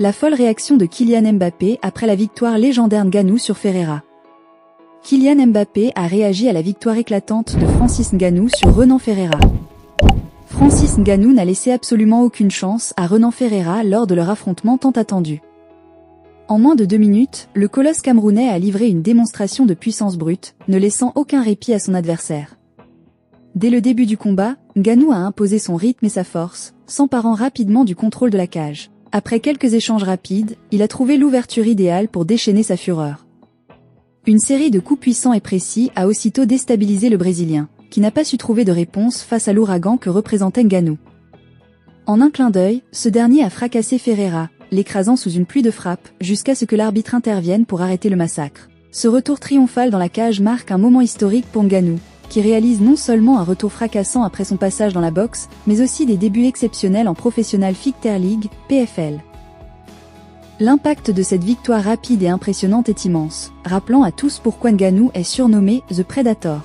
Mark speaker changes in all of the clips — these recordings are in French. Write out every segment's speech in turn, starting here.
Speaker 1: La folle réaction de Kylian Mbappé après la victoire légendaire Ngannou sur Ferreira. Kylian Mbappé a réagi à la victoire éclatante de Francis Ngannou sur Renan Ferreira. Francis Ngannou n'a laissé absolument aucune chance à Renan Ferreira lors de leur affrontement tant attendu. En moins de 2 minutes, le colosse camerounais a livré une démonstration de puissance brute, ne laissant aucun répit à son adversaire. Dès le début du combat, Ngannou a imposé son rythme et sa force, s'emparant rapidement du contrôle de la cage. Après quelques échanges rapides, il a trouvé l'ouverture idéale pour déchaîner sa fureur. Une série de coups puissants et précis a aussitôt déstabilisé le Brésilien, qui n'a pas su trouver de réponse face à l'ouragan que représentait Ngannou. En un clin d'œil, ce dernier a fracassé Ferreira, l'écrasant sous une pluie de frappes, jusqu'à ce que l'arbitre intervienne pour arrêter le massacre. Ce retour triomphal dans la cage marque un moment historique pour Ngannou, qui réalise non seulement un retour fracassant après son passage dans la boxe, mais aussi des débuts exceptionnels en Professional Fighter League, PFL. L'impact de cette victoire rapide et impressionnante est immense, rappelant à tous pourquoi Ngannou est surnommé The Predator.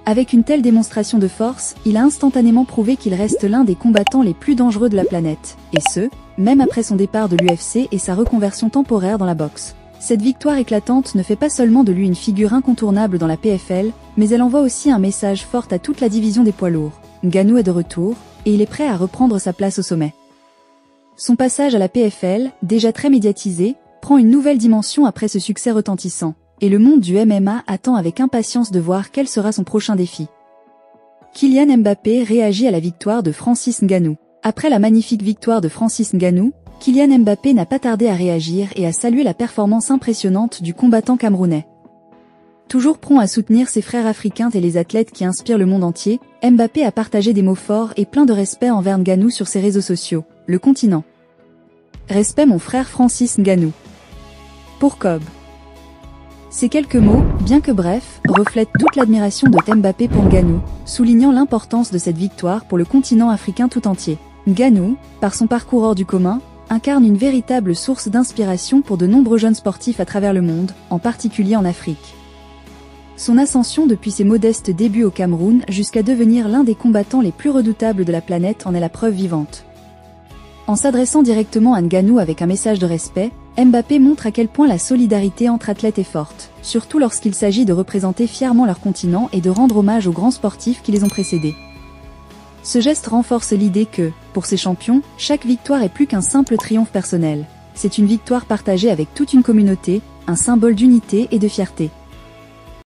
Speaker 1: Avec une telle démonstration de force, il a instantanément prouvé qu'il reste l'un des combattants les plus dangereux de la planète, et ce, même après son départ de l'UFC et sa reconversion temporaire dans la boxe. Cette victoire éclatante ne fait pas seulement de lui une figure incontournable dans la PFL, mais elle envoie aussi un message fort à toute la division des poids lourds. Ngannou est de retour, et il est prêt à reprendre sa place au sommet. Son passage à la PFL, déjà très médiatisé, prend une nouvelle dimension après ce succès retentissant, et le monde du MMA attend avec impatience de voir quel sera son prochain défi. Kylian Mbappé réagit à la victoire de Francis Ngannou. Après la magnifique victoire de Francis Ngannou, Kylian Mbappé n'a pas tardé à réagir et à saluer la performance impressionnante du combattant camerounais. Toujours prompt à soutenir ses frères africains et les athlètes qui inspirent le monde entier, Mbappé a partagé des mots forts et pleins de respect envers Ngannou sur ses réseaux sociaux, le continent. Respect mon frère Francis Ngannou. Pour Cobb. Ces quelques mots, bien que brefs, reflètent toute l'admiration de Mbappé pour Ngannou, soulignant l'importance de cette victoire pour le continent africain tout entier. Ngannou, par son parcours hors du commun, incarne une véritable source d'inspiration pour de nombreux jeunes sportifs à travers le monde, en particulier en Afrique. Son ascension depuis ses modestes débuts au Cameroun jusqu'à devenir l'un des combattants les plus redoutables de la planète en est la preuve vivante. En s'adressant directement à Ngannou avec un message de respect, Mbappé montre à quel point la solidarité entre athlètes est forte, surtout lorsqu'il s'agit de représenter fièrement leur continent et de rendre hommage aux grands sportifs qui les ont précédés. Ce geste renforce l'idée que, pour ces champions, chaque victoire est plus qu'un simple triomphe personnel. C'est une victoire partagée avec toute une communauté, un symbole d'unité et de fierté.